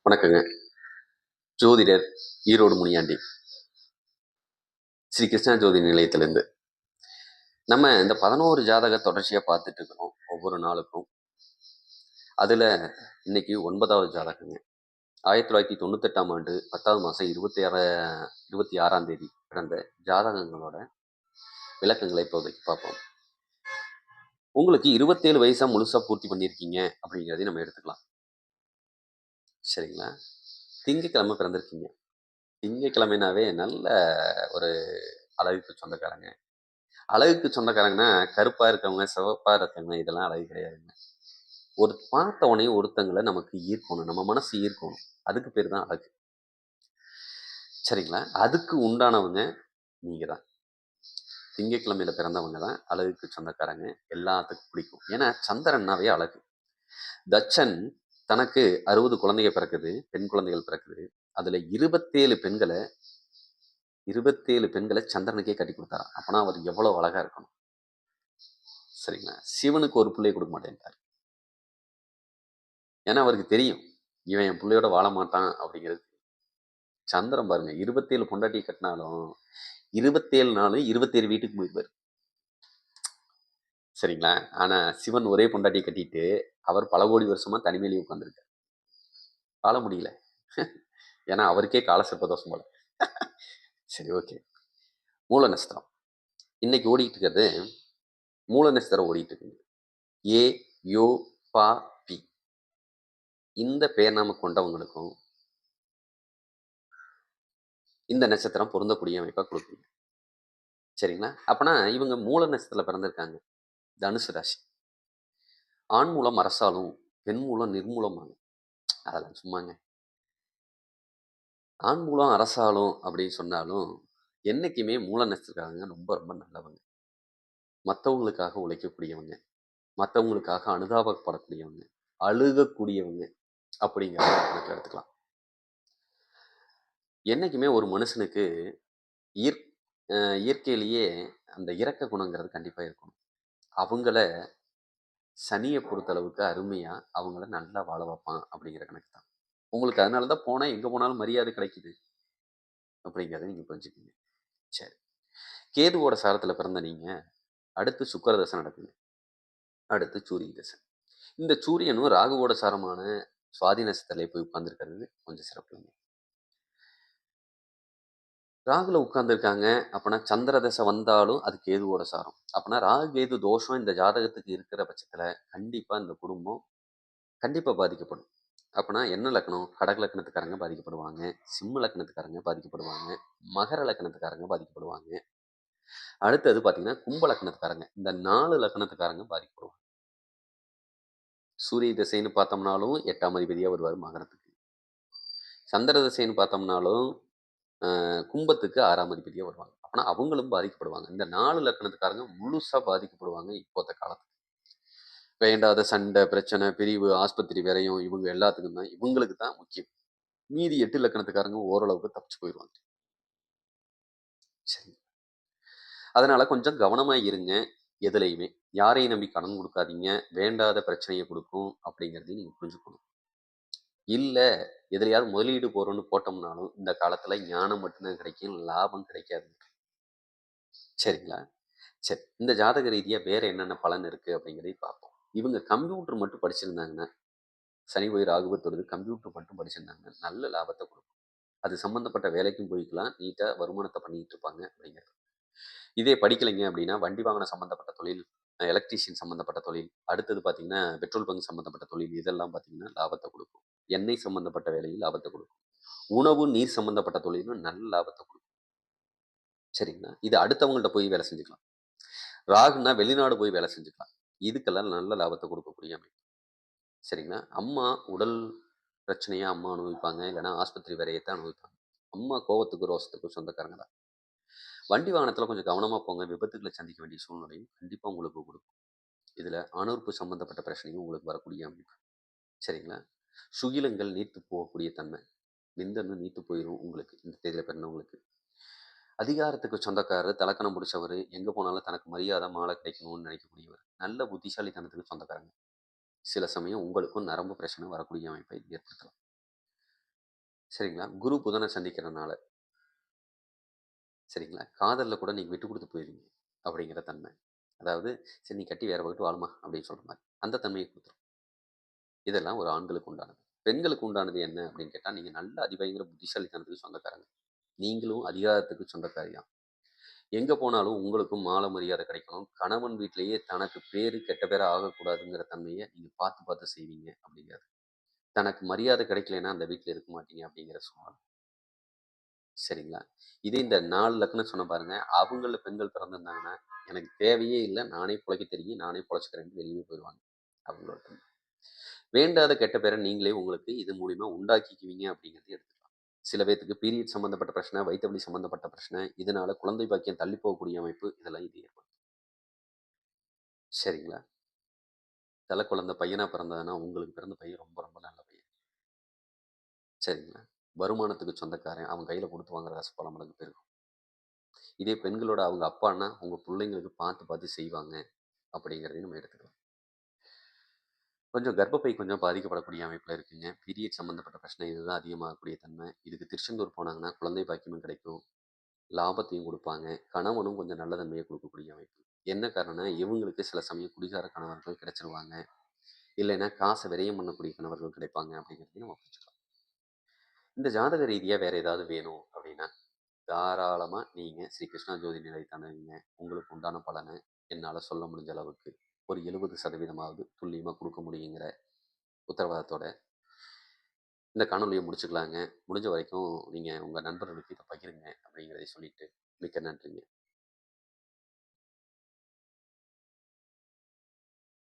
வணக்கங்க. ஜோதிடர் ஈரோடு முனியாண்டி, ஸ்ரீ கிருஷ்ணா ஜோதி நிலையத்திலிருந்து. நம்ம இந்த 11 ஜாதக தொடர்ச்சியா பார்த்துட்டு இருக்கிறோம் ஒவ்வொரு நாளுக்கும். அதுல இன்னைக்கு 9வது ஜாதகங்க. 1998ஆம் ஆண்டு 10வது மாசம் 26ஆம் தேதி பிறந்த ஜாதகங்களோட விளக்கங்களை இப்போதைக்கு பார்ப்போம். உங்களுக்கு 27 வயசா முழுசா பூர்த்தி பண்ணியிருக்கீங்க அப்படிங்கிறதையும் நம்ம எடுத்துக்கலாம். சரிங்களா? திங்கக்கிழமை பிறந்திருக்கீங்க. திங்கக்கிழமைனாவே நல்ல ஒரு அழகுக்கு சொந்தக்காரங்க. அழகுக்கு சொந்தக்காரங்கன்னா கருப்பா இருக்கவங்க, சிவப்பா இருக்கவங்க, இதெல்லாம் அழகு கிடையாதுங்க. ஒரு பார்த்த உடனே ஒருத்தங்களை நமக்கு ஈர்க்கணும், நம்ம மனசு ஈர்க்கணும். அதுக்கு பேர் தான் அழகு. சரிங்களா? அதுக்கு உண்டானவங்க நீங்க தான். திங்கக்கிழமையில பிறந்தவங்க தான் அழகுக்கு சொந்தக்காரங்க. எல்லாத்துக்கும் பிடிக்கும். ஏன்னா சந்திரன்னாவே அழகு. தட்சன் தனக்கு 60 குழந்தைங்க பிறக்குது, பெண் குழந்தைகள் பிறக்குது. அதுல 27 பெண்களை சந்திரனுக்கே கட்டி கொடுத்தாராம். அப்பனா அவர் எவ்வளவு அழகா இருக்கணும். சரிங்களா? சிவனுக்கு ஒரு பிள்ளையை கொடுக்க மாட்டேன்ட்டார். ஏன்னா அவருக்கு தெரியும், இவன் என் பிள்ளையோட வாழ மாட்டான் அப்படிங்கிறது. சந்திரன் பாருங்க, 27 பொண்டாட்டி கட்டினாலும் 27 நாள் 27 வீட்டுக்கு போயிருப்பார். சரிங்களா? ஆனா சிவன் ஒரே பொண்டாட்டி கட்டிட்டு அவர் பல கோடி வருஷமா தனிமையிலேயே உட்கார்ந்துருக்கார். வாழ முடியல. ஏன்னா அவருக்கே காலசர்ப்ப தோஷம் போல. சரி, ஓகே. மூல நட்சத்திரம் இன்னைக்கு ஓடிட்டு இருக்கிறது. மூல நட்சத்திரம் ஓடிட்டு இருக்குங்க. ஏ யோ பா பி. இந்த பெயர் நாம கொண்டவங்களுக்கும் இந்த நட்சத்திரம் பொருந்தக்கூடிய அமைப்பா கொடுக்குங்க. சரிங்களா? அப்பனா இவங்க மூல நட்சத்திரத்துல பிறந்திருக்காங்க. தனுசு ராசி. ஆண் மூலம் அரசாலும், பெண் மூலம் நிர்மூலமாகும். அதெல்லாம் சும்மாங்க. ஆண் மூலம் அரசாலும் அப்படின்னு சொன்னாலும் என்னைக்குமே மூல நட்சத்திரக்காரங்க ரொம்ப ரொம்ப நல்லவங்க. மற்றவங்களுக்காக உழைக்கக்கூடியவங்க, மற்றவங்களுக்காக அனுதாபப்படக்கூடியவங்க, அழுகக்கூடியவங்க அப்படிங்கிறத கணக்கில் எடுத்துக்கலாம். என்னைக்குமே ஒரு மனுஷனுக்கு இயற் இயற்கையிலேயே அந்த இரக்க குணங்கிறது கண்டிப்பாக இருக்கணும். அவங்கள சனியை பொறுத்தளவுக்கு அருமையாக அவங்கள நல்லா வாழ வைப்பான் அப்படிங்கிற கணக்கு தான். உங்களுக்கு அதனால தான் போனால் எங்கே போனாலும் மரியாதை கிடைக்குது அப்படிங்கிறத நீங்கள் புரிஞ்சுக்கோங்க. சரி, கேதுவோட சாரத்தில் பிறந்த நீங்கள் அடுத்து சுக்கிர தசை நடக்குங்க. அடுத்து சூரிய தசை. இந்த சூரியனும் ராகுவோட சாரமான சுவாதி நட்சத்திரத்திலே போய் உட்கார்ந்துருக்கிறது கொஞ்சம் சிறப்புங்க. ராகுல உட்கார்ந்துருக்காங்க அப்படின்னா சந்திர தசை வந்தாலும் அது கேதுவோட சாரம். அப்படின்னா ராகு கேது தோஷம் இந்த ஜாதகத்துக்கு இருக்கிற பட்சத்தில் கண்டிப்பாக இந்த குடும்பம் கண்டிப்பாக பாதிக்கப்படும். அப்படின்னா என்ன லக்னம்? கடக லக்னத்துக்காரங்க பாதிக்கப்படுவாங்க, சிம்ம லக்னத்துக்காரங்க பாதிக்கப்படுவாங்க, மகர லக்னத்துக்காரங்க பாதிக்கப்படுவாங்க. அடுத்தது பார்த்தீங்கன்னா கும்ப லக்னத்துக்காரங்க, இந்த 4 லக்னத்துக்காரங்க பாதிக்கப்படுவாங்க. சூரிய திசைன்னு பார்த்தோம்னாலும் 8ஆம் அதிபதியாக வருவார் மகரத்துக்கு. சந்திர திசைன்னு பார்த்தோம்னாலும் கும்பத்துக்கு 6ஆம் அதிபதியாக வருவாங்க. அப்படின்னா அவங்களும் பாதிக்கப்படுவாங்க. இந்த 4 லக்னத்துக்காரங்க முழுசாக பாதிக்கப்படுவாங்க இப்போத்த காலத்துக்கு. வேண்டாத சண்டை, பிரச்சனை, பிரிவு, ஆஸ்பத்திரி விரையும் இவங்க எல்லாத்துக்கும் தான், இவங்களுக்கு தான் முக்கியம். மீதி 8 லக்கணத்துக்காரங்க ஓரளவுக்கு தப்பிச்சு போயிடுவாங்க. சரி, அதனால கொஞ்சம் கவனமா இருங்க. எதுலையுமே யாரையும் நம்பி கடன் கொடுக்காதீங்க. வேண்டாத பிரச்சனையை கொடுக்கும் அப்படிங்கிறதையும் நீங்க புரிஞ்சுக்கணும். இல்ல எதுலையாவது முதலீடு போறோம்னு போட்டோம்னாலும் இந்த காலத்துல ஞானம் மட்டும்தான் கிடைக்கும், லாபம் கிடைக்காது. சரிங்களா? சரி, இந்த ஜாதக ரீதியா வேற என்னென்ன பலன் இருக்கு அப்படிங்கிறதையும் பார்ப்போம். இவங்க கம்ப்யூட்டர் மட்டும் படிச்சிருந்தாங்கன்னா, சனி போய் ராகுவை தொடுது, கம்ப்யூட்டர் மட்டும் படிச்சிருந்தாங்கன்னா நல்ல லாபத்தை கொடுக்கும். அது சம்மந்தப்பட்ட வேலைக்கும் போய்க்கலாம், நீட்டாக வருமானத்தை பண்ணிக்கிட்டு இருப்பாங்க அப்படிங்கிறது. இதே படிக்கலைங்க அப்படின்னா வண்டி வாகனம் சம்மந்தப்பட்ட தொழில், எலக்ட்ரீஷியன் சம்மந்தப்பட்ட தொழில், அடுத்தது பார்த்தீங்கன்னா பெட்ரோல் பங்க் சம்மந்தப்பட்ட தொழில், இதெல்லாம் பார்த்தீங்கன்னா லாபத்தை கொடுக்கும். எண்ணெய் சம்மந்தப்பட்ட வேலையும் லாபத்தை கொடுக்கும். உணவு நீர் சம்மந்தப்பட்ட தொழிலும் நல்ல லாபத்தை கொடுக்கும். சரிங்களா? இது அடுத்தவங்கள்ட்ட போய் வேலை செஞ்சுக்கலாம். ராகுனா வெளிநாடு போய் வேலை செஞ்சுக்கலாம். இதுக்கெல்லாம் நல்ல லாபத்தை கொடுக்கக்கூடிய அமைப்பு. சரிங்களா? அம்மா உடல் பிரச்சனையா அம்மா அனுபவிப்பாங்க, இல்லைன்னா ஆஸ்பத்திரி விரையத்தை அனுபவிப்பாங்க. அம்மா கோவத்துக்கு ரோசத்துக்கு சொந்தக்காரங்க தான். வண்டி வாகனத்தில் கொஞ்சம் கவனமாக போங்க. விபத்துக்களை சந்திக்க வேண்டிய சூழ்நிலையும் கண்டிப்பாக உங்களுக்கு கொடுக்கும். இதில் ஆணுறுப்பு சம்மந்தப்பட்ட பிரச்சனையும் உங்களுக்கு வரக்கூடிய அமைப்பு. சரிங்களா? சுகிலங்கள் நீத்து போகக்கூடிய தன்மை, விந்தன்னு நீத்து போயிடும் உங்களுக்கு இந்த தேதியில் பிறந்தவங்களுக்கு. அதிகாரத்துக்கு சொந்தக்காரர், தலக்கணம் பிடிச்சவர், எங்கே போனாலும் தனக்கு மரியாதை மாலை கிடைக்கணும்னு நினைக்கக்கூடியவர், நல்ல புத்திசாலித்தனத்துக்கு சொந்தக்காரங்க. சில சமயம் உங்களுக்கும் நரம்பு பிரச்சனை வரக்கூடிய அமைப்பை ஏற்படுத்தலாம். சரிங்களா? குரு புதன சந்திக்கிறனால, சரிங்களா? காதல்ல கூட நீங்க விட்டு குடுத்து போயிருவீங்க, அப்படிங்கிற தன்மை. அதாவது, "சரி நீ கட்டி வேற பக்கத்து வாழும்மா" அப்படின்னு சொல்ற மாரி. அந்த தன்மைய குடுத்துரும். இதெல்லாம் ஒரு ஆண்களுக்கு உண்டானது. பெண்களுக்கு உண்டானது என்ன அப்படின்னு கேட்டா, நீங்க நல்ல அதிபயங்கர புத்திசாலித்தனத்துக்கு சொந்தக்காரங்க. நீங்களும் அதிகாரத்துக்கு சொந்தக்காரி தான். எங்க போனாலும் உங்களுக்கும் மான மரியாதை கிடைக்கணும். கணவன் வீட்டிலேயே தனக்கு பேரு, கெட்ட பேரா ஆகக்கூடாதுங்கிற தன்மைய நீங்க பார்த்து, பார்த்து செய்வீங்க அப்படிங்கிறது. தனக்கு மரியாதை கிடைக்கலைன்னா அந்த வீட்ல இருக்க மாட்டீங்க அப்படிங்கிற சூழல். சரிங்களா? இதே இந்த 4 லக்னம் சொன்னேன் பாருங்க, அவங்கள்ல பெண்கள் பிறந்திருந்தாங்கன்னா, எனக்கு தேவையே இல்ல. நானே பொழைக்க தெரியும். நானே பொழைச்சுக்கிறேன்ட்டு வெளியவே போயிருவாங்க. அவங்களோட தன்மை. வேண்டாத கெட்ட பேர நீங்களே உங்களுக்கு இது மூலியமா உண்டாக்கிக்குவீங்க அப்படிங்கிறது எடுத்துக்கலாம். சில பேத்துக்கு பீரியட் சம்மந்தப்பட்ட பிரச்சனை, வயித்து வலி சம்மந்தப்பட்ட பிரச்சனை, இதனால குழந்தை பாக்கியம் தள்ளி போகக்கூடிய அமைப்பு, இதெல்லாம் இது ஏற்படும். சரிங்களா? குழந்தை பையனா பிறந்ததுன்னா, உங்களுக்கு பிறந்த பையன் ரொம்ப ரொம்ப நல்ல பையன். சரிங்களா? வருமானத்துக்கு சொந்தக்காரன். அவன் கையில குடுத்து வாங்குற காசு பல மடங்கு பெருகும். இதே பெண்களோட அவங்க அப்பான்னா, உங்க புள்ளைங்களுக்கு பார்த்து பார்த்து செய்வாங்க, அப்படிங்கிறதையும் நம்ம எடுத்துக்கலாம். கொஞ்சம் கர்ப்பப்பை கொஞ்சம் பாதிக்கப்படக்கூடிய அமைப்புல இருக்குங்க. பீரியட் சம்மந்தப்பட்ட பிரச்சனை இதுதான் அதிகமாகக்கூடிய தன்மை. இதுக்கு திருச்செந்தூர் போனாங்கன்னா, குழந்தை பாக்கியமும் கிடைக்கும். லாபத்தையும் குடுப்பாங்க. கணவனும் கொஞ்சம் நல்ல தன்மைய குடுக்கக்கூடிய அமைப்பு. என்ன காரணம்னா, இவங்களுக்கு சில சமயம் குடிகார கணவர்கள் கிடைச்சிருவாங்க. இல்லைன்னா காச விரயம் பண்ணக்கூடிய கணவர்கள் கிடைப்பாங்க அப்படிங்கிறதையும் நம்ம புரிஞ்சுக்கலாம். இந்த ஜாதக ரீதியா வேற ஏதாவது வேணும் அப்படின்னா, தாராளமா நீங்க ஸ்ரீ கிருஷ்ணா ஜோதி நிலையத்தை அணுகுங்க. உங்களுக்கு உண்டான பலன என்னால சொல்ல முடிஞ்ச அளவுக்கு ஒரு 70% துல்லியமா குடுக்க முடியுங்கிற உத்தரவாதத்தோட இந்த காணொளிய முடிச்சுக்கலாங்க. முடிஞ்ச வரைக்கும் நீங்க உங்க நண்பர்களுக்கு இத பகிருங்க அப்படிங்கிறதை சொல்லிட்டு மிக்க நன்றிங்க.